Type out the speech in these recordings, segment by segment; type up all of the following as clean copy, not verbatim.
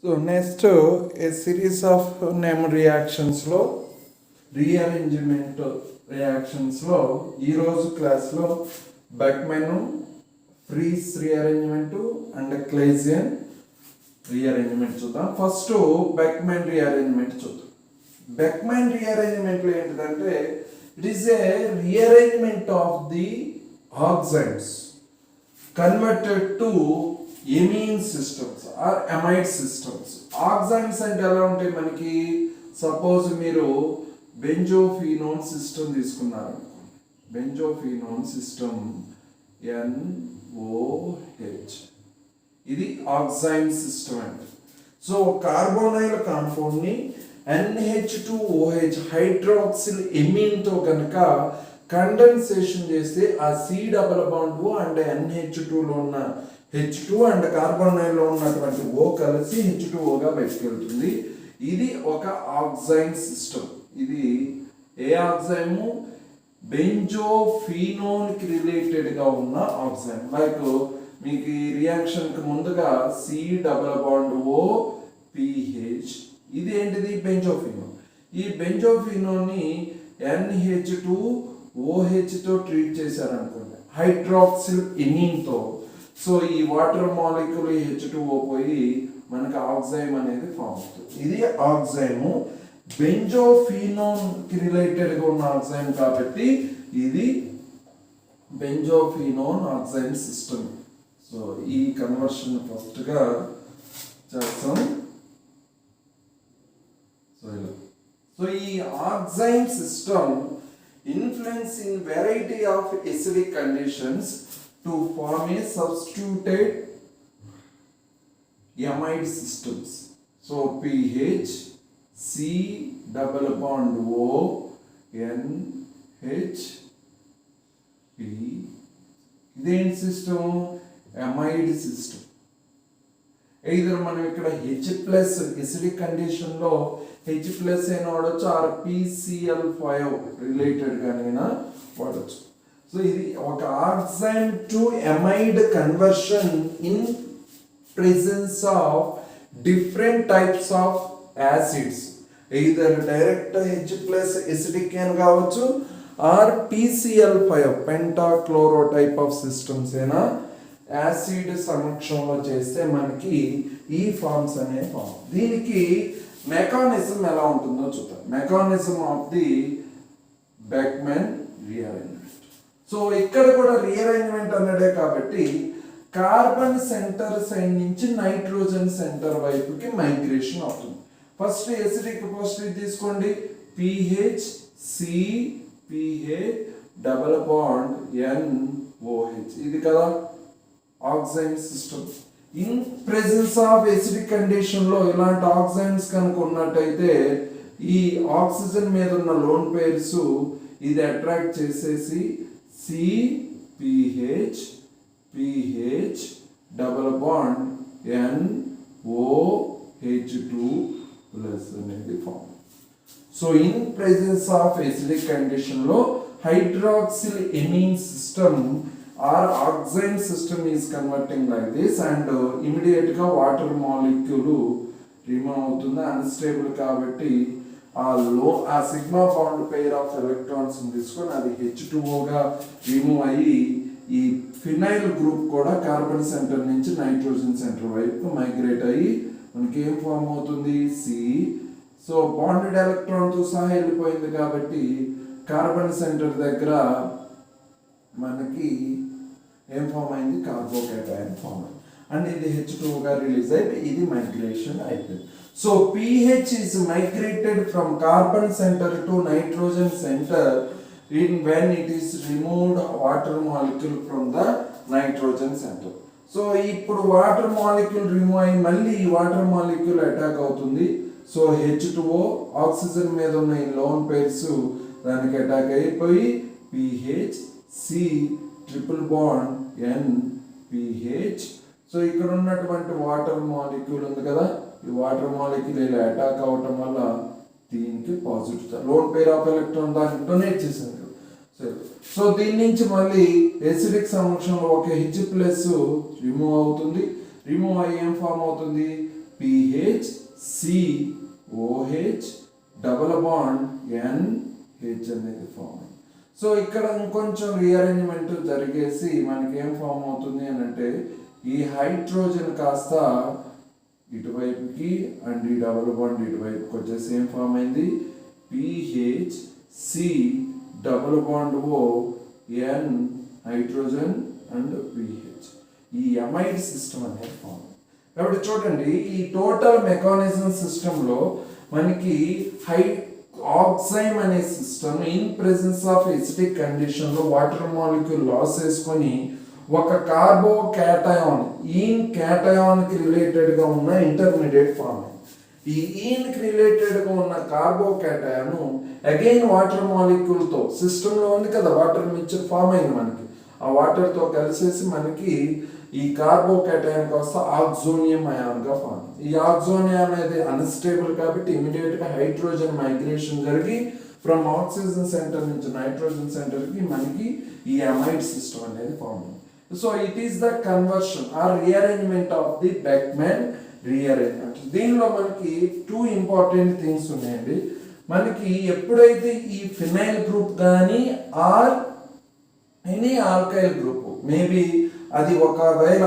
So next a series of name reactions లో rearrangement reactions లో ఈ రోజు క్లాస్ లో Beckmann Fries rearrangement and Claisen rearrangement చూద్దాం. ఫస్ట్ బెక్మెన్ రీఅరేంజ్మెంట్ చూద్దాం. బెక్మెన్ రీఅరేంజ్మెంట్ లో ఏంటంటే it is a rearrangement of the oxides converted to amine systems or amide systems. Oxides అంటే ఎలా ఉంటాయి మనకి, సపోజ్ మీరు బెంజోఫినోన్ సిస్టమ్ తీసుకున్నారు అనుకోండి. బెంజోఫినోన్ సిస్టమ్ NOH ఇది ఆక్సైడ్ సిస్టమ్ అండి. సో కార్బోనైల్ కాంపౌండ్ ని NH2OH హైడ్రాక్సిల్ ఎమీన్ తో కనుక కండెన్సేషన్ చేస్తే ఆ C double bond O and NH2 లో ఉన్న H2 అండ్ కార్బోనైల్ లో ఉన్నటువంటి O కలిసి H2O గా బయటకు వెళ్తుంది. ఇది ఒక ఆక్సైడ్ సిస్టమ్. ఇది ఏ ఆక్సైడ్? బెంజోఫినోన్ కి రిలేటెడ్ గా ఉన్న ఆక్సైడ్. లైక్ మీకు ఈ రియాక్షన్ కి ముందుగా C double bond O PH, ఇది ఏంటిది? బెంజోఫినోన్. ఈ బెంజోఫినోన్ ని NH2OH తో ట్రీట్ చేశారనుకోండి, హైడ్రాక్సిల్ ఎమీన్ తో. సో ఈ వాటర్ మాలిక్యూల్ H2O పోయి మనకి ఆక్సైమ్ అనేది ఫామ్ అవుతుంది. ఇది ఆక్సైమ్. బెంజోఫినోన్ కి రిలేటెడ్ గా ఉన్న ఆక్సైమ్ కాబట్టి ఇది బెంజోఫినోన్ ఆక్సైడ్ సిస్టమ్. సో ఈ కన్వర్షన్ ఫస్ట్ గా చేస్తాం. సో ఈ oxide system influence in variety of acidic conditions to form a substituted amide systems. So pH, C double bond O, NH, P. ఇదేంటి సిస్టమ్? Amide system. either మనం ఇక్కడ H plus acidic condition లో H plus అయినా వాడచ్చు, are PCl5 related గానైనా వాడచ్చు. So ఇది ఒక oxide to amide conversion in presence of different types of acids. either direct H plus acidic అయినా కావచ్చు, or PCl5 pentachloro type of systems అయినా acid సమక్షంలో చేస్తే మనకి ఈ ఫార్మ్స్ అనే ఫామ్. దీనికి మెకానిజం ఎలా ఉంటుందో చూద్దాం. Mechanism of the Beckmann rearrangement. So ఇక్కడ కూడా రీఅరేంజ్మెంట్ అన్నదే కాబట్టి కార్బన్ సెంటర్ సైడ్ నుంచి నైట్రోజన్ సెంటర్ వైపుకి మైగ్రేషన్ అవుతుంది. ఫస్ట్ ఎసిడిక్ ఫస్ట్ తీసుకోండి, PH C PH double bond NOH, ఇది కదా oxide system. In presence of acidic condition లో ఇలాంటి ఆక్సైడ్స్ కనుక ఉన్నట్టయితే ఈ ఆక్సిజన్ మీద ఉన్న లోన్ పేర్స్ ఇది అట్రాక్ట్ చేసేసి CPH PH double bond NOH2 plus అనేది form. So in presence of acidic condition లో hydroxyl amine system or oxide system is converting like this, and immediate గా వాటర్ మాలిక్యూల్ రిమూవ్ అవుతుంది. Unstable కాబట్టి ఆ sigma bond pair of electrons తీసుకొని అది H2O గా remove అయ్యి ఈ ఫినైల్ గ్రూప్ కూడా కార్బన్ సెంటర్ నుంచి నైట్రోజన్ సెంటర్ వైపు మైగ్రేట్ అయ్యి మనకి ఏం ఫామ్ అవుతుంది? C. సో బాండెడ్ ఎలక్ట్రాన్ తో సహా వెళ్ళిపోయింది కాబట్టి కార్బన్ సెంటర్ దగ్గర మనకి ఏం ఫామ్ అయింది? కార్బోకేటైన్ ఫామ్ అయింది. అండ్ ఇది H2O గా రిలీజ్ అయిపోయి ఇది మైగ్రేషన్ అయిపోయింది. So pH is migrated from carbon center to nitrogen center in when it is removed water molecule from the nitrogen center. So ఇప్పుడు వాటర్ మాలిక్యూల్ రిమూవ్ అయ్యి మళ్ళీ ఈ వాటర్ మాలిక్యూల్ అటాక్ అవుతుంది. So H2O oxygen మీద ఉన్న ఈ loan pairs దానికి attack అయిపోయి PH C triple bond NPH. So ఇక్కడ ఉన్నటువంటి వాటర్ మాలిక్యూల్ ఉంది కదా, ఈ వాటర్ మాలిక్యూల్ ఇలా అటాక్ అవటం వల్ల దీనికి positive loan pair of electron దానికి డొనేట్ చేసింది. సో దీని నుంచి మళ్ళీ ఎసిడిక్ సమక్షంలో ఒక H ప్లస్ రిమూవ్ అవుతుంది. రిమూవ్ అయ్యి ఏం ఫామ్ అవుతుంది? pH C OH double bond NH అనేది ఫామ్. సో ఇక్కడ ఇంకొంచెం రీఅరేంజ్మెంట్ జరిగేసి మనకి ఏం ఫామ్ అవుతుంది అని అంటే ఈ హైడ్రోజన్ కాస్త ఇటువైపుకి అండ్ ఈ డబల్ బాండ్ ఇటువైపుకి వచ్చేసి ఏం ఫామ్ అయింది pH C double bond O N hydrogen and pH. ఈ అమైడ్ సిస్టమ్ అనేది ఫామ్. కాబట్టి చూడండి ఈ టోటల్ మెకానిజం సిస్టంలో మనకి ఆక్సైమ్ అనే system in presence of acidic condition లో వాటర్ మాలిక్యూల్ లాస్ చేసుకొని ఒక కార్బో క్యాటయాన్ ఈన్ క్యాటయాన్ కి రిలేటెడ్ గా ఉన్న ఇంటర్మీడియట్ ఫామ్. ఈ ఈన్ కి రిలేటెడ్ గా ఉన్న కార్బో క్యాటయాన్ అగైన్ వాటర్ మాలిక్యూల్ తో సిస్టమ్ లో ఉంది కదా, వాటర్ మిక్చర్ ఫామ్ అయింది మనకి. ఆ వాటర్ తో కలిసేసి మనకి ఈ కార్బో క్యాటయాన్ కాస్త ఆక్సోనియం అయాన్ గా ఫామ్. ఈ ఆక్సోనియం అనేది అన్స్టేబుల్ కాబట్టి ఇమీడియట్ గా హైడ్రోజన్ మైగ్రేషన్ జరిగి ఫ్రమ్ ఆక్సిజన్ సెంటర్ నుంచి నైట్రోజన్ సెంటర్ కి మనకి ఈ అమైడ్ సిస్టమ్ అనేది form. So it is the conversion or rearrangement of the Beckmann rearrangement. దీనిలో మనకి 2 ఇంపార్టెంట్ థింగ్స్ ఉన్నాయండి. మనకి ఎప్పుడైతే ఈ ఫినైల్ గ్రూప్ కానీ or any alkyl group maybe అది ఒకవేళ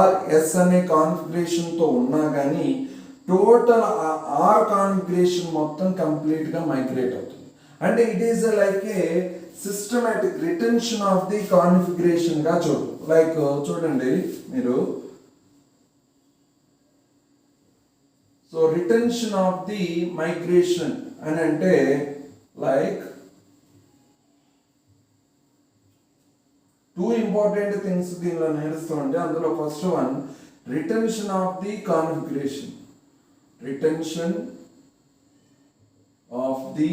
RS అనే కాన్ఫిగరేషన్ తో ఉన్నా కానీ టోటల్ ఆర్ కాన్ఫిగరేషన్ మొత్తం కంప్లీట్ గా మైగ్రేట్ అవుతుంది. అంటే it is like a systematic retention of the configuration గా లైక్ చూడండి మీరు. So retention of the migration అని అంటే లైక్ 2 ఇంపార్టెంట్ థింగ్స్ దీనిలో నేర్చుకుంటే అందులో first one retention of the configuration. Retention of the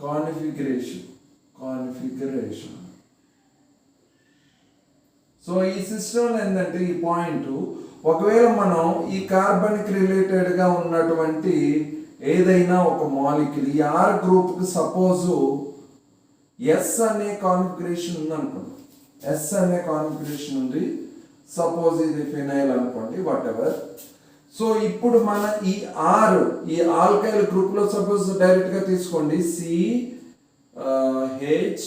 configuration. So ఈ సిస్టమ్ ఏంటంటే ఈ పాయింట్ ఒకవేళ మనం ఈ కార్బన్ కి రిలేటెడ్ గా ఉన్నటువంటి ఏదైనా ఒక మాలిక్యూల్ ఈ ఆర్ గ్రూప్ కి సపోజ్ S అనే కాన్ఫిగరేషన్ ఉంది అనుకోండి. S అనే కాన్ఫిగరేషన్ ఉంది, సపోజ్ ఇది ఫినైల్ అనుకోండి, వాట్ ఎవర్. సో ఇప్పుడు మన ఈ ఈ ఆల్కైల్ గ్రూప్ లో సపోజ్ డైరెక్ట్ గా తీసుకోండి CH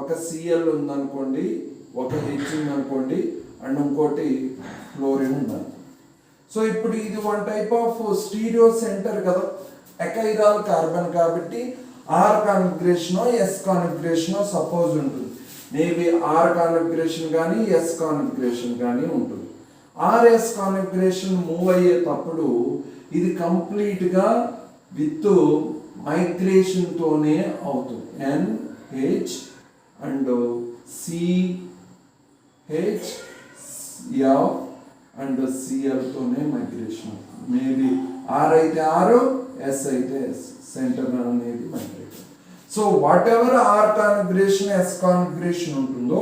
ఒక Cl ఉంది అనుకోండి, ఒక H ఉంది అనుకోండి అండ్ ఇంకోటి ఫ్లోరిన్ ఉంది అనుకోండి. సో ఇప్పుడు ఇది one type of stereo centre కదా, ఎకైరాల్ కార్బన్ కాబట్టి R configuration S configuration suppose ఉంటుంది. మేబీ ఆర్ కాన్ఫిగరేషన్ కానీ ఎస్ కాన్ఫిగరేషన్ కానీ ఉంటుంది. ఆర్ఎస్ కాన్ఫిగరేషన్ మూవ్ అయ్యేటప్పుడు ఇది కంప్లీట్ గా విత్ మైగ్రేషన్ తోనే అవుతుంది. NH and CH F and Cl తోనే మైగ్రేషన్ అవుతుంది. మేబీ ఆర్ అయితే ఆర్, ఎస్ అయితే ఎస్, సెంటర్ అనేది migrate. So whatever R configuration S configuration ఉంటుందో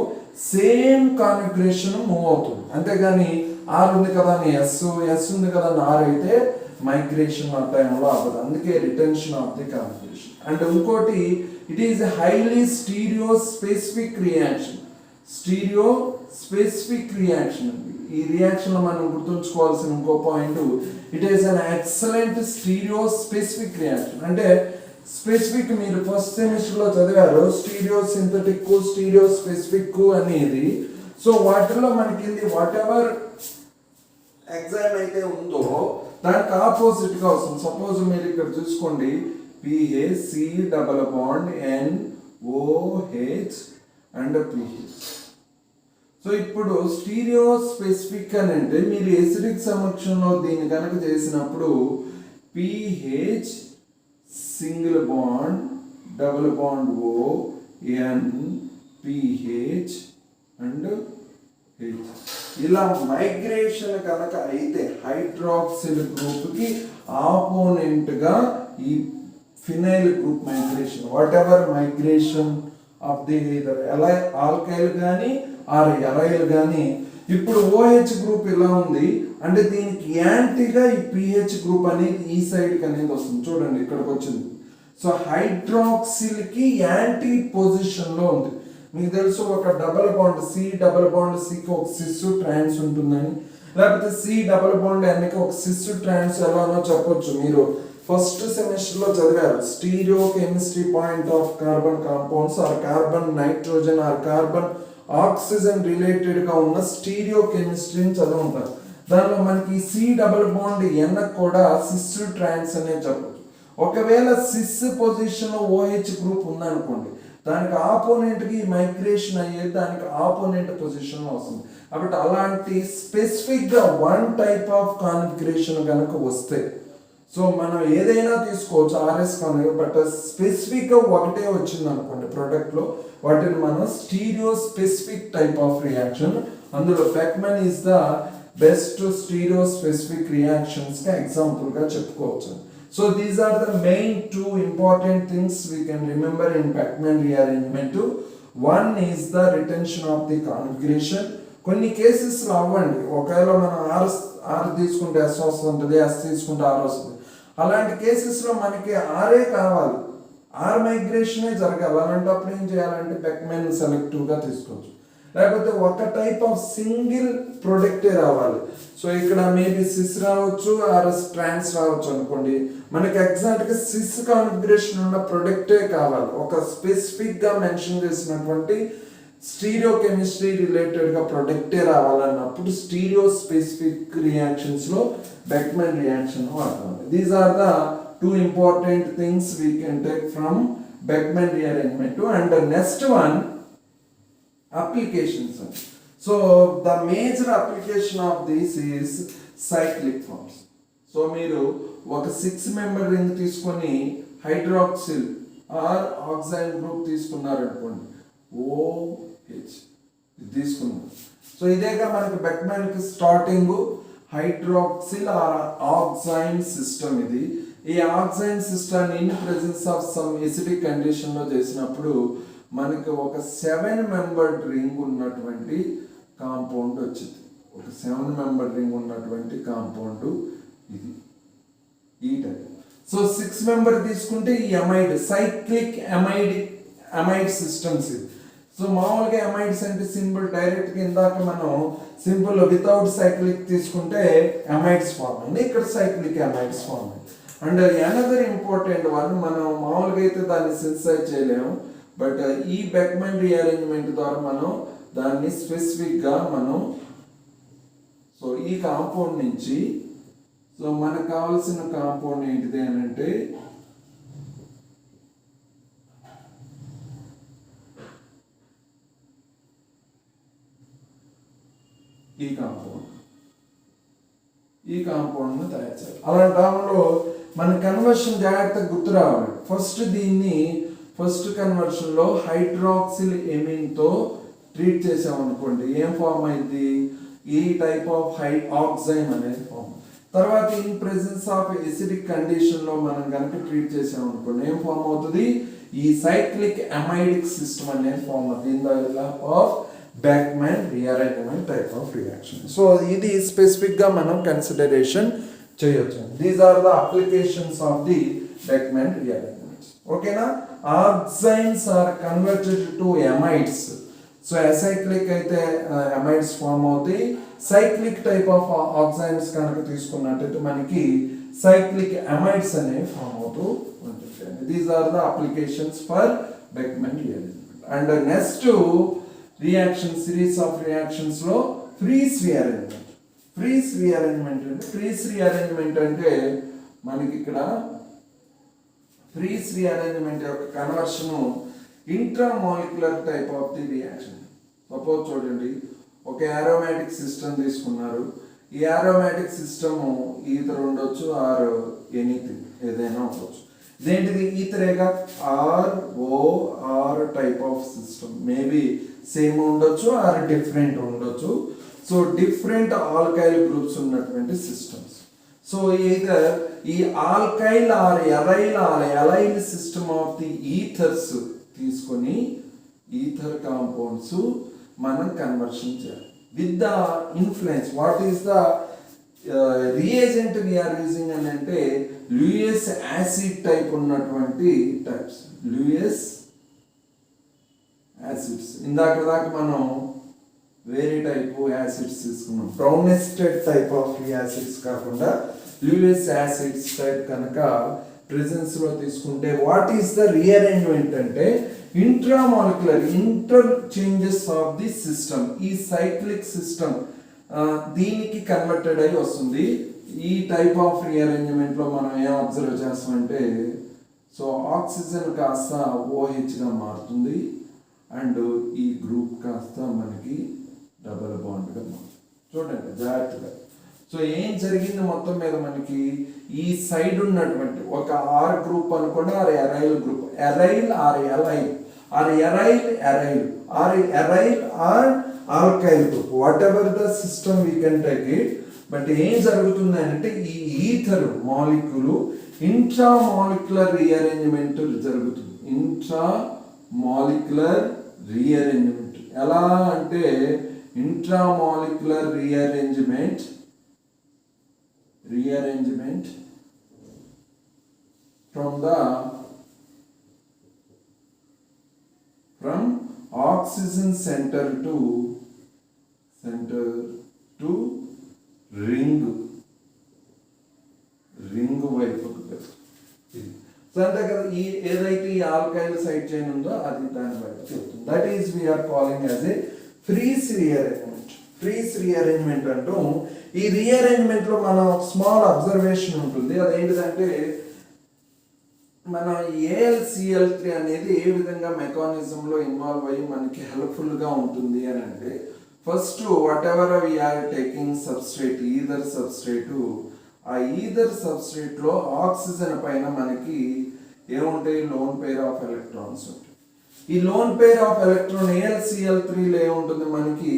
సేమ్ కాన్ఫిగరేషన్ మూవ్ అవుతుంది. అంతేగాని ఆర్ ఉంది కదా అని ఎస్ ఉంది కదా అని ఆర్ అయితే మైగ్రేషన్ ఆ టైంలో అవ్వదు. అందుకే retention of the configuration. And ఇంకోటి it is highly stereo specific reaction. Stereo specific reaction అండి. ఈ రియాక్షన్ లో మనం గుర్తుంచుకోవాల్సిన ఇంకో point it is an excellent stereo specific reaction. అంటే స్పెసిఫిక్ మీరు ఫస్ట్ సెమిస్టర్ లో చదివారు స్టీరియో సింథటిక్, స్టీరియో స్పెసిఫిక్ అనేది. సో వాటిలో మనకి వాట్ ఎవర్ ఎగ్జామ్ అయితే ఉందో దానికి ఆపోజిట్ గా వస్తుంది. సపోజ్ మీరు ఇక్కడ చూసుకోండి PHC double bond NOH and PH. So ఇప్పుడు స్టీరియో స్పెసిఫిక్ అని అంటే మీరు ఎసిడిక్ సమక్షంలో దీన్ని కనుక చేసినప్పుడు PH single bond double bond O N PH and H. ఇలా మైగ్రేషన్ కనుక అయితే హైడ్రాక్సిల్ గ్రూప్ కి ఆపోనెంట్ గా ఈ phenyl group migration, what ever migration of the alkyl కానీ ఆర్ ఎరైల్ కానీ. ఇప్పుడు OH గ్రూప్ ఇలా ఉంది అంటే దీనికి యాంటీగా ఈ PH గ్రూప్ అనేది ఈ సైడ్ అనేది వస్తుంది. చూడండి ఇక్కడికి వచ్చింది. సో హైడ్రాక్సిల్ కి యాంటీ పొజిషన్ లో ఉంది. మీకు తెలుసు ఒక డబల్ బాండ్ C కి ఒక సిస్ ట్రాన్స్ ఉంటుందని. లేకపోతే సి డబుల్ బాండ్ ఎన్కి ఒక సిస్ ట్రాన్స్ ఎలానో చెప్పొచ్చు. మీరు ఫస్ట్ సెమిస్టర్ లో చదివారు stereochemistry point of carbon compounds or carbon nitrogen or carbon oxygen related గా ఉన్న స్టీరియో కెమిస్ట్రీని చదువుంటారు. దానిలో మనకి సి డబుల్ బాండ్ ఎన్ కూడా సిస్ ట్రాన్స్ అనే చెప్పచ్చు. ఒకవేళ సిస్ పొజిషన్ ఓహెచ్ గ్రూప్ ఉందనుకోండి, దానికి ఆపోనెంట్ కి మైగ్రేషన్ అయ్యేది దానికి ఆపోనెంట్ పొజిషన్ వస్తుంది. కాబట్టి అలాంటి స్పెసిఫిక్ గా వన్ టైప్ ఆఫ్ కాన్ఫిగరేషన్ కనుక వస్తే, సో మనం ఏదైనా తీసుకోవచ్చు ఆర్ఎస్ కాన్ఫిగరేషన్, బట్ స్పెసిఫిక్ గా ఒకటే వచ్చింది అనుకోండి ప్రొడక్ట్ లో, వాటిని మనం stereo specific type of reaction. అందులో Beckmann is the best stereo specific reactions గా ఎగ్జాంపుల్ గా చెప్పుకోవచ్చు. So these are the main two important things we can remember in Beckmann rearrangement. One is the retention of the configuration. కొన్ని cases లో అవ్వండి, ఒకవేళ మనం are తీసుకుంటే yes వస్తుంటుంది, ఎస్ తీసుకుంటే ఆర్ వస్తుంది. అలాంటి కేసెస్ లో మనకి ఆరే కావాలి, ఆర్ మైగ్రేషనే జరగాలి. అలాంటప్పుడు ఏం చేయాలంటే బెక్మెన్ సెలెక్టివ్ గా తీసుకోవచ్చు. లేకపోతే ఒక టైప్ ఆఫ్ సింగిల్ ప్రొడక్టే రావాలి. సో ఇక్కడ మేబీ సిస్ రావచ్చు ఆర్ ట్రాన్స్ రావచ్చు అనుకోండి. మనకి ఎగ్జాక్ట్ గా సిస్ కాన్ఫిగరేషన్ ఉన్న ప్రొడక్టే కావాలి, ఒక స్పెసిఫిక్ గా మెన్షన్ చేసినటువంటి స్టీరియో కెమిస్ట్రీ రిలేటెడ్ గా ప్రొడక్టే రావాలన్నప్పుడు స్టీరియో స్పెసిఫిక్ రియాక్షన్స్ లో బెక్మెన్ రియాక్షన్ వాడతాం. These are the two important things we can take from Beckmann rearrangement. And next one applications. So the major application of this is cyclic forms. So మీరు ఒక 6 member ring తీసుకొని hydroxyl or ఆక్సైల్ group తీసుకున్నారు అనుకోండి, OH తీసుకున్నారు. So ఇదేగా మనకి Beckmann కి starting hydroxyl or oxime system. ఇది ఈ oxime system in presence of some acidic condition లో చేసినప్పుడు మనకి ఒక 7 మెంబర్ రింగ్ ఉన్నటువంటి కాంపౌండ్ వచ్చింది. ఒక 7 మెంబర్ రింగ్ ఉన్నటువంటి కాంపౌండ్ ఇది, ఈ టైప్. సో 6 మెంబర్ తీసుకుంటే ఈ ఎమైడ్ సైక్లిక్ ఎమైడ్ సిస్టమ్స్ ఇది. సో మామూలుగా ఎమైడ్స్ అంటే సింపుల్ డైరెక్ట్ గా ఇందాక మనం సింపుల్ వితౌట్ సైక్లిక్ తీసుకుంటే ఎమైడ్స్ ఫార్మ్ అయింది, ఇక్కడ సైక్లిక్ ఎమైడ్స్ ఫార్మ్ అయింది. అండ్ అనదర్ ఇంపార్టెంట్ వన్, మనం మామూలుగా అయితే దాన్ని సెన్సైజ్ చేయలేము, బట్ ఈ బెక్మెన్ రీఅరేంజ్మెంట్ ద్వారా మనం దాన్ని స్పెసిఫిక్ గా మనం, సో ఈ కాంపౌండ్ నుంచి, సో మనకు కావాల్సిన కాంపౌండ్ ఏంటిది అని అంటే ఈ కాంపౌండ్ ను తయారు చేయాలి. అలాంటి టైంలో మన కన్వర్షన్ జాగ్రత్తగా గుర్తు రావాలి. ఫస్ట్ కన్వర్షన్ లో హైడ్రాక్సిల్ ఎమిన్ తో ట్రీట్ చేసామనుకోండి, ఏం ఫామ్ అయింది, ఈ టైప్ ఆఫ్ ఆక్సైన్ అనేది ఫామ్. తర్వాత in presence of acidic condition లో మనం కనుక ట్రీట్ చేసామనుకోండి, ఏం ఫామ్ అవుతుంది, ఈ సైక్లిక్ ఎమైడిక్ సిస్టమ్ అనేది ఫామ్ అవుతుంది in the help of Beckmann rearrangement type of reaction. So ఇది స్పెసిఫిక్ గా మనం కన్సిడరేషన్ చేయొచ్చు. These are the applications of the Beckmann rearrangements. ఓకేనా. Oximes are converted to amides. So acyclic అయితే amides form అవుతాయి, cyclic type of oximes కనుక తీసుకున్నట్టయితే మనకి సైక్లిక్ ఎమైడ్స్ అనేవి ఫామ్ అవుతూ ఉంటుంది. These are the applications for Beckmann rearrangement. And next reaction series of reactions లో ఫ్రీస్ రీఅరేంజ్మెంట్. ఫ్రీస్ రీఅరేంజ్మెంట్ అంటే మనకి ఇక్కడ ఫ్రీస్ రీఅరేంజ్మెంట్ యొక్క conversion intramolecular type of the reaction. Suppose చూడండి, ఒక ఏరోమాటిక్ సిస్టమ్ తీసుకున్నారు. ఈ ఏరోమాటిక్ సిస్టమ్ ఈథర్ ఉండొచ్చు ఆర్ ఎనీథింగ్ ఏదైనా ఉండొచ్చు. ఇదేంటిది, ఈథరేగా or type of system, maybe same ఉండొచ్చు ఆర్ డిఫరెంట్ ఉండొచ్చు. సో డిఫరెంట్ ఆల్కైల్ గ్రూప్స్ ఉన్నటువంటి సిస్టమ్స్. సో ఈథర్ ఈ alkyl are aryl system of the ethers తీసుకొని ఈథర్ కాంపౌండ్స్ మనం కన్వర్షన్ చేయాలి with the influence. What is the reagent we are using అని అంటే Lewis acid type ఉన్నటువంటి types, Lewis acids. ఇందాక మనం వేరే టైపు యాసిడ్స్ తీసుకున్నాం. బ్రౌనెస్టెడ్ టైప్ ఆఫ్ యాసిడ్స్ కాకుండా లూయిస్ యాసిడ్స్ టైప్ కనుక ప్రెజెన్స్ లో తీసుకుంటే వాట్ ఈస్ ద రీఅరేంజ్మెంట్ అంటే intramolecular inter changes of the system. ఈ సైక్లిక్ సిస్టమ్ దీనికి కన్వర్టెడ్ అయి వస్తుంది. ఈ టైప్ ఆఫ్ రీఅరేంజ్మెంట్ లో మనం ఏం అబ్జర్వ్ చేస్తామంటే సో ఆక్సిజన్ కాస్త OH గా మారుతుంది అండ్ ఈ గ్రూప్ కాస్త మనకి డబల్ బాండ్ గా మారుతుంది. చూడండి జాగ్రత్తగా. సో ఏం జరిగింది మొత్తం మీద మనకి ఈ సైడ్ ఉన్నటువంటి ఒక ఆర్ గ్రూప్ అనుకోండి, R aryl group, aryl R allyl R aryl aryl R aryl R alkyl group, whatever the system we can take it. But ఏం జరుగుతుంది అంటే ఈ ఈథర్ మాలిక్యూల్ ఇంట్రామాలిక్యులర్ రీఅరేంజ్మెంట్ జరుగుతుంది. ఇంట్రామాలిక్యులర్ రీఅరేంజ్మెంట్ ఎలా అంటే intramolecular rearrangement from oxygen center to ring వైపు. So అంతే కదా, ఈ ఏదైతే ఈ ఆల్కైల్ సైడ్ చైన్ ఉందో అది దాని వైపు చెప్తుంది. That is we are calling as a Fries rearrangement. Fries rearrangement అంటూ ఈ రీఅరేంజ్మెంట్ లో మనం స్మాల్ అబ్జర్వేషన్ ఉంటుంది. అదేంటిదంటే మన AlCl3 అనేది ఏ విధంగా మెకానిజంలో ఇన్వాల్వ్ అయ్యి మనకి హెల్ప్ఫుల్గా ఉంటుంది అని అంటే first whatever we are taking substrate ether substrate, ఆ ఈథర్ సబ్స్ట్రేట్లో ఆక్సిజన్ పైన మనకి ఏముంటాయి లోన్ పేర్ ఆఫ్ ఎలక్ట్రాన్స్ ఉంటాయి. ఈ లోన్ పేర్ ఆఫ్ ఎలక్ట్రాన్ AlCl3లో ఏముంటుంది మనకి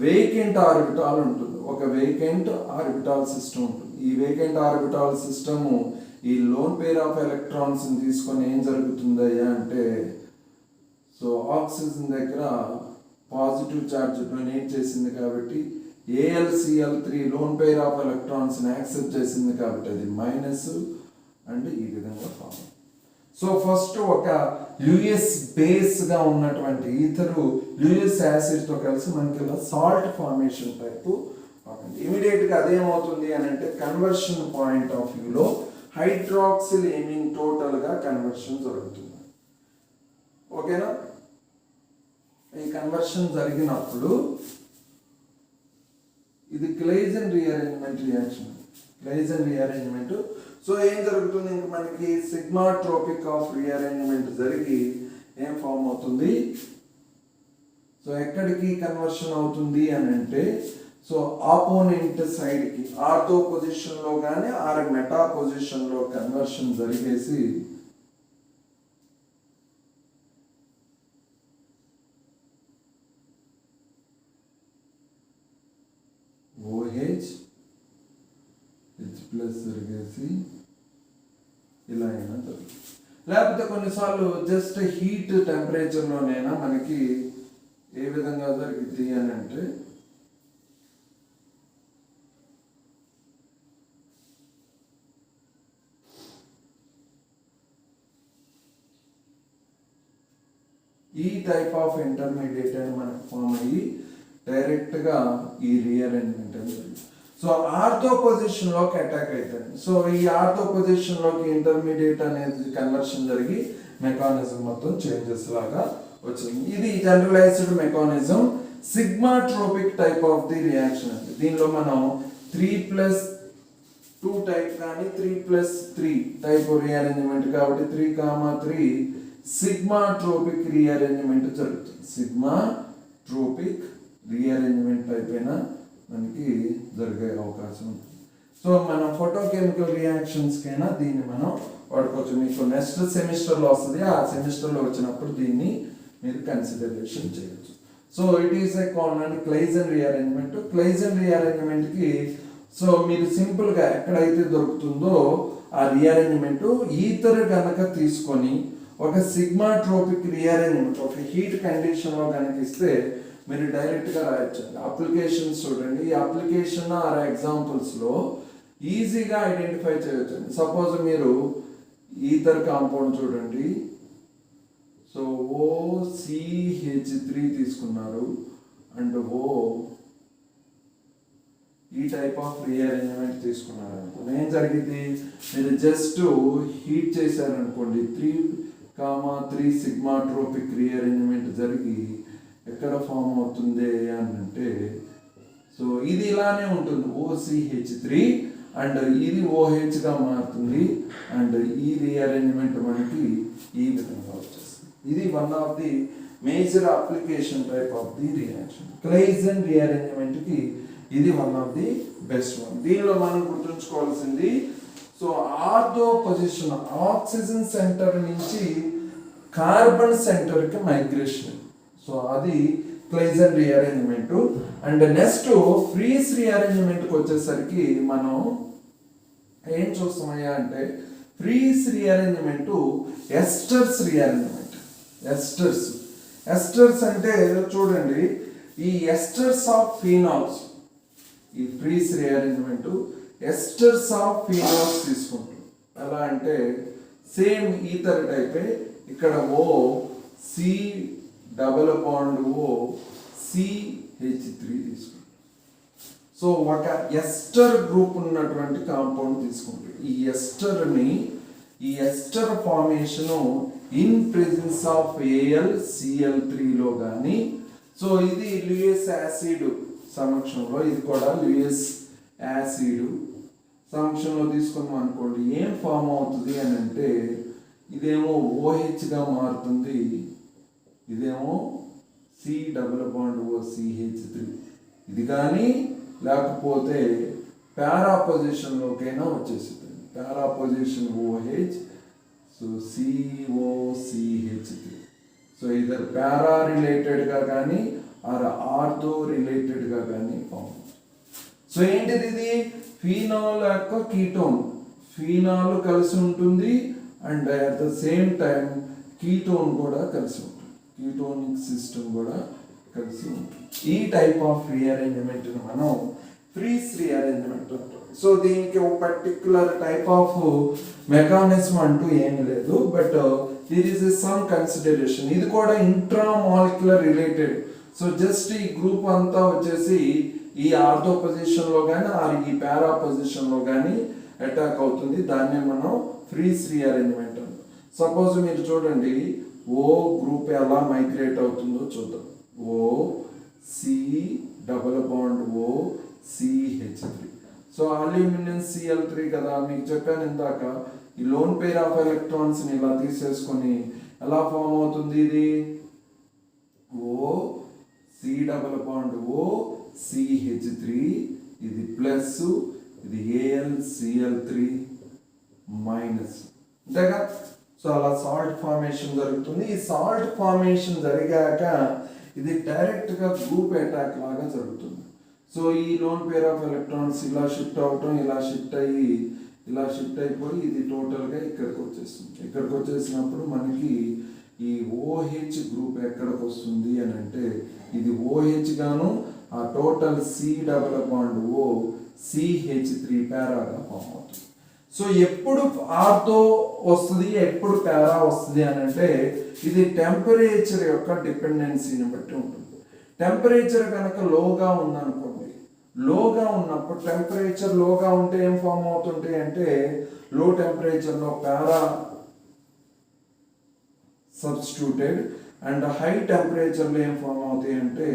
వేకెంట్ ఆర్బిటాల్ ఉంటుంది. ఒక వేకెంట్ ఆర్బిటాల్ సిస్టమ్ ఉంటుంది. ఈ వేకెంట్ ఆర్బిటాల్ సిస్టము ఈ లోన్ పేర్ ఆఫ్ ఎలక్ట్రాన్స్ తీసుకొని ఏం జరుగుతుందయ్యా అంటే సో ఆక్సిజన్ దగ్గర పాజిటివ్ ఛార్జ్ డొనేట్ చేసింది కాబట్టి AlCl3 loan pair of electrons accept చేసింది కాబట్టి అది మైనస్ అండ్ ఈ విధంగా ఫామ్. సో ఫస్ట్ ఒక లూయిస్ బేస్ గా ఉన్నటువంటి ఈథరు లూయిస్ యాసిడ్ తో కలిసి మనకి ఇలా సాల్ట్ ఫార్మేషన్ టైపు ఇమీడియట్ గా అదేమవుతుంది అని అంటే కన్వర్షన్ పాయింట్ ఆఫ్ వ్యూలో హైడ్రాక్సిల్ ఎమీన్ టోటల్ గా కన్వర్షన్ జరుగుతుంది. ఓకేనా? ఈ కన్వర్షన్ జరిగినప్పుడు ఇది క్లైజన్ rearrangement reaction. Claisen rearrangement. So ఏం జరుగుతుంది ఇంక మనకి సిగ్మాట్రోపిక్ ఆఫ్ రీఅరేంజ్మెంట్ జరిగి ఏం ఫామ్ అవుతుంది. సో ఎక్కడికి కన్వర్షన్ అవుతుంది అని అంటే సో ఆపోనెంట్ సైడ్ కి ఆర్థో పొజిషన్ లో కానీ ఆర్ మెటా పొజిషన్ లో కన్వర్షన్ జరిగేసి OH H ప్లస్ జరిగేసి ఇలా అయినా జరుగుతుంది. లేకపోతే కొన్నిసార్లు జస్ట్ హీట్ టెంపరేచర్లోనైనా మనకి ఏ విధంగా జరుగుతుంది అని అంటే ఈ టైప్ ఆఫ్ ఇంటర్మీడియట్ అని మనకు ఫామ్ అయ్యి డైరెక్ట్గా ఈ రీఅరేంజ్మెంట్ అని జరుగుతుంది. సో ఆర్థో పొజిషన్లోకి అటాక్ అవుతుంది. సో ఈ ఆర్థో పొజిషన్లోకి ఇంటర్మీడియట్ అనేది కన్వర్షన్ జరిగి మెకానిజం మొత్తం చేంజెస్ లాగా వచ్చింది. ఇది generalized mechanism sigmatropic type of the reaction అండి. దీనిలో మనం 3+2 టైప్ కానీ 3+3 టైప్ రీఅరేంజ్మెంట్ కాబట్టి 3,3 సిగ్మాట్రోపిక్ రీఅరేంజ్మెంట్ జరుగుతుంది. సిగ్మాట్రోపిక్ రీఅరేంజ్మెంట్ అయిపోయినా మనకి జరిగే అవకాశం ఉంటుంది. సో మన ఫోటోకెమికల్ రియాక్షన్స్ కైనా దీన్ని మనం వాడుకోవచ్చు. మీకు నెక్స్ట్ సెమిస్టర్లో వస్తుంది, ఆ సెమిస్టర్లో వచ్చినప్పుడు దీన్ని మీరు కన్సిడరేషన్ చేయొచ్చు. So it is a common Claisen rearrangement. Claisen రీఅరేంజ్మెంట్కి సో మీరు సింపుల్గా ఎక్కడైతే దొరుకుతుందో ఆ రీఅరేంజ్మెంట్ ఈథర్ కనుక తీసుకొని ఒక సిగ్మాట్రోపిక్ రీఅరేంజ్మెంట్ ఒక హీట్ కండిషన్లో కనుక ఇస్తే మీరు డైరెక్ట్గా రాయొచ్చు. అప్లికేషన్స్ చూడండి, ఈ అప్లికేషన్ ఆర్ ఎగ్జాంపుల్స్లో ఈజీగా ఐడెంటిఫై చేయొచ్చు. సపోజ్ మీరు ఈథర్ కాంపౌండ్ చూడండి, సో OCH3 తీసుకున్నారు అండ్ ఓ ఈ టైప్ ఆఫ్ రీఅరేంజ్మెంట్ తీసుకున్నారనుకోండి ఏం జరిగింది, మీరు జస్ట్ హీట్ చేశారనుకోండి 3,3 సిగ్మాట్రోపిక్ రీఅరేంజ్మెంట్ జరిగి ఎక్కడ ఫామ్ అవుతుంది అని అంటే, సో ఇది ఇలానే ఉంటుంది OCH3 అండ్ ఇది OH గా మారుతుంది అండ్ ఈ రీఅరేంజ్మెంట్ మనకి ఈ విధంగా వచ్చేస్తుంది. ఇది one of the major application type of the reaction. Claisen rearrangement కి ఇది one of the best one. దీనిలో మనం గుర్తుంచుకోవాల్సింది, so ortho position oxygen centre నుంచి కార్బన్ సెంటర్ కి మైగ్రేషన్, సో అది Claisen rearrangement. And next Fries rearrangement కి వచ్చేసరికి మనం ఏం చూస్తామయ్యా అంటే, Fries rearrangement esters rearrangement. Esters అంటే చూడండి, ఈ ఎస్టర్స్ ఆఫ్ ఫీనాల్స్, ఈ Fries rearrangement esters of phenols తీసుకుంటాం. ఎలా అంటే సేమ్ ఈథర్ టైపే, ఇక్కడ O C double bond O CH3 తీసుకుంటాం. సో ఒక ఎస్టర్ గ్రూప్ ఉన్నటువంటి కాంపౌండ్ తీసుకుంటాం. ఈ ester formation in presence of AlCl3 లో కానీ, సో ఇది లూయిస్ యాసిడ్ సమక్షంలో, ఇది కూడా లూయిస్ యాసిడ్ సమక్షంలో తీసుకున్నాం అనుకోండి, ఏం ఫామ్ అవుతుంది అని అంటే, ఇదేమో OH గా మారుతుంది, ఇదేమో C double bond O CH3. ఇది కానీ లేకపోతే పారా పొజిషన్లోకైనా వచ్చేస్తుంది. Para position OH, so COCH3. So either para రిలేటెడ్గా కానీ ఆర్ ఆర్థో రిలేటెడ్గా కానీ ఫామ్. సో ఏంటిది, ఇది ఫీనాల్ యొక్క కీటోన్, ఫీనాల్ కలిసి ఉంటుంది and at the same time ketone కూడా కలిసి ఉంటుంది, కీటోనిక్ సిస్టమ్ కూడా కలిసి ఉంటుంది. ఈ టైప్ ఆఫ్ రీఅరేంజ్మెంట్ మనం ఫ్రీజ్ రీఅరేంజ్మెంట్ అంటాం. సో దీనికి ఒక పర్టిక్యులర్ టైప్ ఆఫ్ మెకానిజం అంటూ ఏమీ లేదు, but there is some consideration. ఇది కూడా ఇంట్రామాలిక్యులర్ రిలేటెడ్. సో జస్ట్ ఈ గ్రూప్ అంతా వచ్చేసి ఈ ఆర్థో పొజిషన్ లో కానీ ఆర్ ఈ పారా పొజిషన్ లో కానీ అటాక్ అవుతుంది. దాన్నే మనం ఫ్రీజ్ రీఅరేంజ్మెంట్ అంటాం. సపోజ్ మీరు చూడండి, ఓ గ్రూప్ ఎలా మైగ్రేట్ అవుతుందో చూద్దాం. O C double bond O CH3. So aluminium Cl3 కదా, మీకు చెప్పాను ఇందాక, ఈ లోన్ పేర్ ఆఫ్ ఎలక్ట్రాన్స్ ని ఇలా తీసేసుకొని ఎలా ఫామ్ అవుతుంది, ఇది O C double bond O CH3, ఇది ప్లస్, ఇది AlCl3 మైనస్, అంతేగా. సో అలా సాల్ట్ ఫార్మేషన్ జరుగుతుంది. ఈ సాల్ట్ ఫార్మేషన్ జరిగాక ఇది డైరెక్ట్ గా గ్రూప్ అటాక్ లాగా జరుగుతుంది. సో ఈ లోన్ పేర్ ఆఫ్ ఎలక్ట్రాన్స్ ఇలా షిఫ్ట్ అవటం, ఇలా షిఫ్ట్ అయిపోయి ఇది టోటల్ గా ఇక్కడికి వచ్చేస్తుంది. ఇక్కడికి వచ్చేసినప్పుడు మనకి ఈ OH గ్రూప్ ఎక్కడికి వస్తుంది అని అంటే, ఇది OH గాను ఆ total C double bond O CH3 పారాగా ఫామ్ అవుతుంది. సో ఎప్పుడు ఆర్థో వస్తుంది, ఎప్పుడు పారా వస్తుంది అని అంటే, ఇది టెంపరేచర్ యొక్క డిపెండెన్సీని బట్టి ఉంటుంది. టెంపరేచర్ కనుక లోగా ఉందనుకోండి, లోగా ఉన్నప్పుడు టెంపరేచర్ లోగా ఉంటే ఏం ఫామ్ అవుతుంటాయి అంటే, లో టెంపరేచర్లో పారా సబ్స్టిట్యూటెడ్ అండ్ హై టెంపరేచర్లో ఏం ఫామ్ అవుతాయి అంటే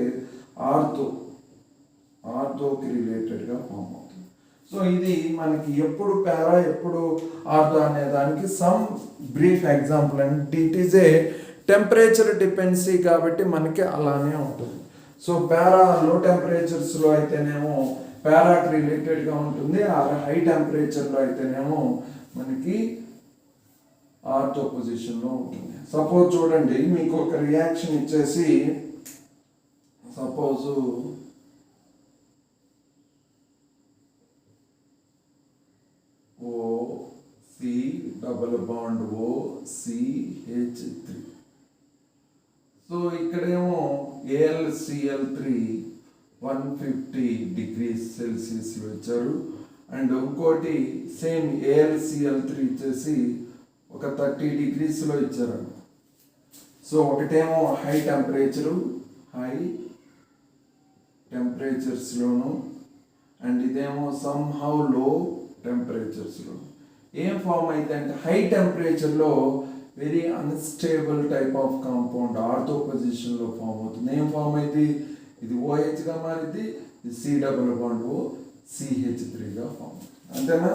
ఆర్థోకి రిలేటెడ్గా ఫామ్ అవుతుంది. సో ఇది మనకి ఎప్పుడు పారా ఎప్పుడు ఆర్థో అనే దానికి some brief example and it is A temperature dependency కాబట్టి మనకి అలానే ఉంటుంది. సో పారా లో టెంపరేచర్స్లో అయితేనేమో పారాకి రిలేటెడ్గా ఉంటుంది, ఆ హై టెంపరేచర్లో అయితేనేమో మనకి ఆర్థో పొజిషన్లో ఉంటుంది. సపోజ్ చూడండి, మీకు ఒక రియాక్షన్ ఇచ్చేసి, suppose O C double bond O CH3. So ఇక్కడేమో AlCl3 150 డిగ్రీస్ సెల్సియస్లో ఇచ్చారు అండ్ ఇంకోటి సేమ్ AlCl3 ఇచ్చేసి ఒక 30 డిగ్రీస్లో ఇచ్చారు. సో ఒకటేమో హై టెంపరేచరు, హై టెంపరేచర్స్లోను అండ్ ఇదేమో సమ్హౌ లో టెంపరేచర్స్లో. ఏం ఫామ్ అయితే అంటే హై టెంపరేచర్లో very unstable type of compound ortho పొజిషన్లో ఫామ్ అవుతుంది. ఏం ఫామ్ అయితే ఇది OHగా మారిద్ది, ఇది C++O CH3గా ఫామ్ అవుతుంది. అంతేనా?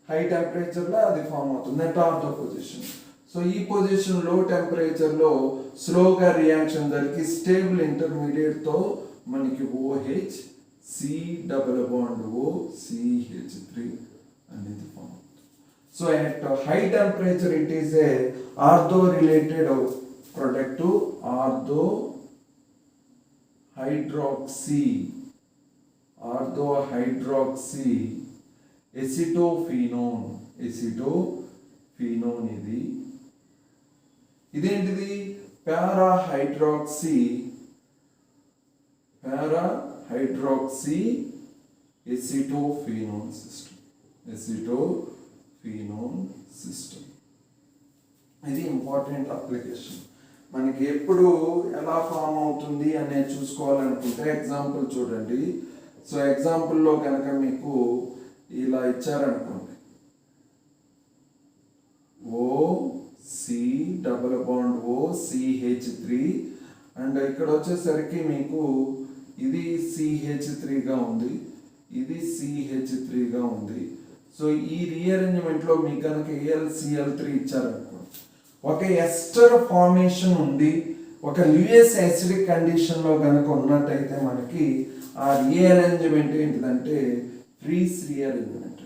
హై టెంపరేచర్లో అది ఫామ్ అవుతుంది అంటే ఆర్థో పొజిషన్. సో ఈ పొజిషన్ లో టెంపరేచర్లో స్లోగా రియాక్షన్ జరిగి స్టేబుల్ ఇంటర్మీడియట్తో మనకి OH C++O CH3 అనేది ఫామ్ అవుతుంది. So at high temperature it is a ortho related product to ortho hydroxy acetophenone ఇదేంటిది పారాహైడ్రాక్సీ ఎసిటోఫినోన్ సిస్టమ్. ఇది ఇంపార్టెంట్ అప్లికేషన్. మనకి ఎప్పుడు ఎలా ఫామ్ అవుతుంది అనేది చూసుకోవాలనుకుంటే ఎగ్జాంపుల్ చూడండి. సో ఎగ్జాంపుల్లో కనుక మీకు ఇలా ఇచ్చారనుకోండి, O CH3 అండ్ ఇక్కడ వచ్చేసరికి మీకు ఇది CH3గా ఉంది, ఇది CH3గా ఉంది. సో ఈ రీఅరేంజ్మెంట్లో మీకు కనుక AlCl3 ఇచ్చారనుకోండి, ఒక ఎస్టర్ ఫార్మేషన్ ఉంది, ఒక ల్యూయస్ యాసిడిక్ కండిషన్లో కనుక ఉన్నట్టయితే మనకి ఆ రీఅరేంజ్మెంట్ ఏంటిదంటే frees rearrangement.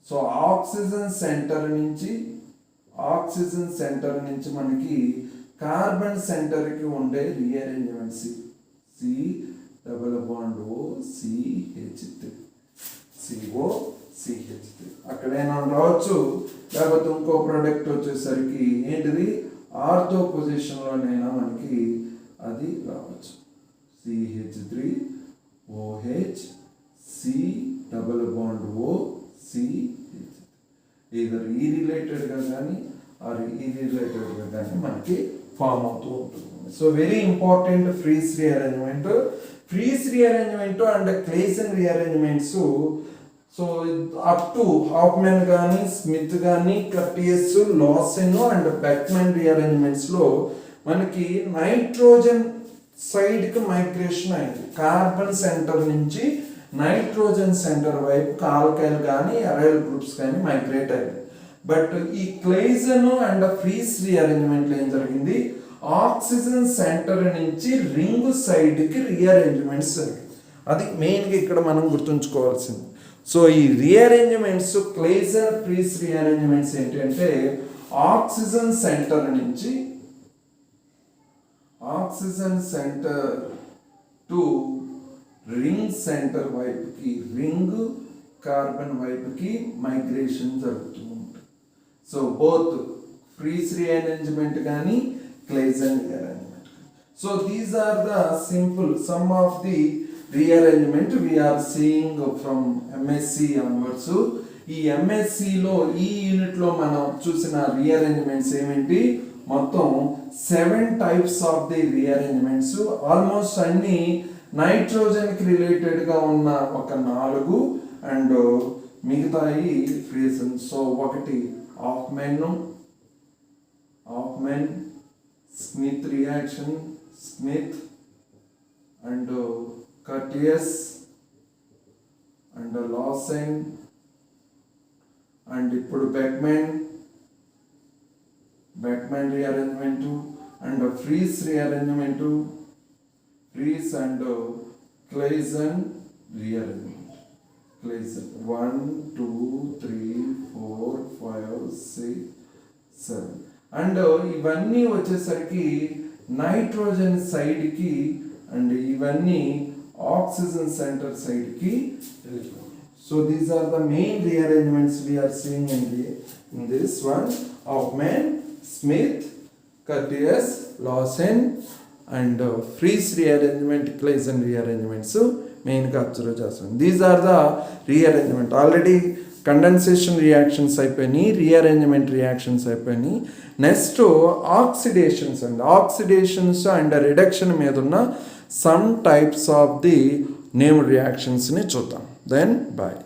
So oxygen centre నుంచి మనకి కార్బన్ సెంటర్కి ఉండే రీఅరేంజ్మెంట్ C++O CH3 అక్కడైనా రావచ్చు, లేకపోతే ఇంకో ప్రోడక్ట్ వచ్చేసరికి ఏంటిది ఆర్థో పొజిషన్లోనైనా మనకి అది రావచ్చు. CH3OH C++O CH3 either ఈ రిలేటెడ్గా కానీ ఆర్ ఈ రిలేటెడ్గా కానీ మనకి ఫామ్ అవుతూ ఉంటుంది. So very important Fries rearrangement and Claisen rearrangements. So up to Hofmann కానీ స్మిత్ కానీ కర్టియస్ లాసెన్ అండ్ బెక్మెన్ రీఅరేంజ్మెంట్స్లో మనకి నైట్రోజన్ సైడ్కి మైగ్రేషన్ అయింది. కార్బన్ సెంటర్ నుంచి నైట్రోజన్ సెంటర్ వైపు ఆల్కైల్ కానీ అరైల్ గ్రూప్స్ కానీ మైగ్రేట్ అయింది. బట్ ఈ క్లేజన్ అండ్ ఫ్రీస్ రీఅరేంజ్మెంట్లో ఏం జరిగింది, ఆక్సిజన్ సెంటర్ నుంచి రింగ్ సైడ్కి రీఅరేంజ్మెంట్స్ జరిగింది. అది మెయిన్గా ఇక్కడ మనం గుర్తుంచుకోవాల్సింది. సో ఈ రీఅరేంజ్మెంట్స్ క్లేజన్ ఫ్రీస్ రీఅరేంజ్మెంట్స్ ఏంటంటే oxygen centre to ring centre వైపుకి, రింగ్ కార్బన్ వైపుకి మైగ్రేషన్ జరుగుతూ ఉంటుంది. సో బోత్ ఫ్రీస్ రీఅరేంజ్మెంట్ కానీ Claisen rearrangement. So these are the simple some of the rearrangement we are seeing from MSc onwards. ఈ MScలో ఈ యూనిట్లో మనం చూసిన రీఅరేంజ్మెంట్స్ ఏమిటి, మొత్తం 7 types of the rearrangements. Almost అన్ని నైట్రోజన్కి రిలేటెడ్గా ఉన్న ఒక 4 అండ్ మిగతాయి ఫ్రీజన్. సో ఒకటి Hofmann Smith reaction, Smith and Curtius and Lossen and ఇప్పుడు Beckmann rearrangement and Fries rearrangement, Fries and Claisen rearrangement. Claisen 1 2 3 4 5 6 7 and ఇవన్నీ వచ్చేసరికి నైట్రోజన్ సైడ్కి అండ్ ఇవన్నీ ఆక్సిజన్ సెంటర్ సైడ్కి. So these are the main rearrangements we are seeing in this one. Hoffman, Smith, Curtius, Lawson and Fries rearrangement, Claisen rearrangements మెయిన్గా observe చేస్తాం. These are the rearrangement. Already condensation reactions అయిపోయినాయి, rearrangement reactions అయిపోయినాయి. Next oxidations అండి. Oxidations and reduction మీద ఉన్న some types of the name రియాక్షన్స్ని చూద్దాం. Then bye.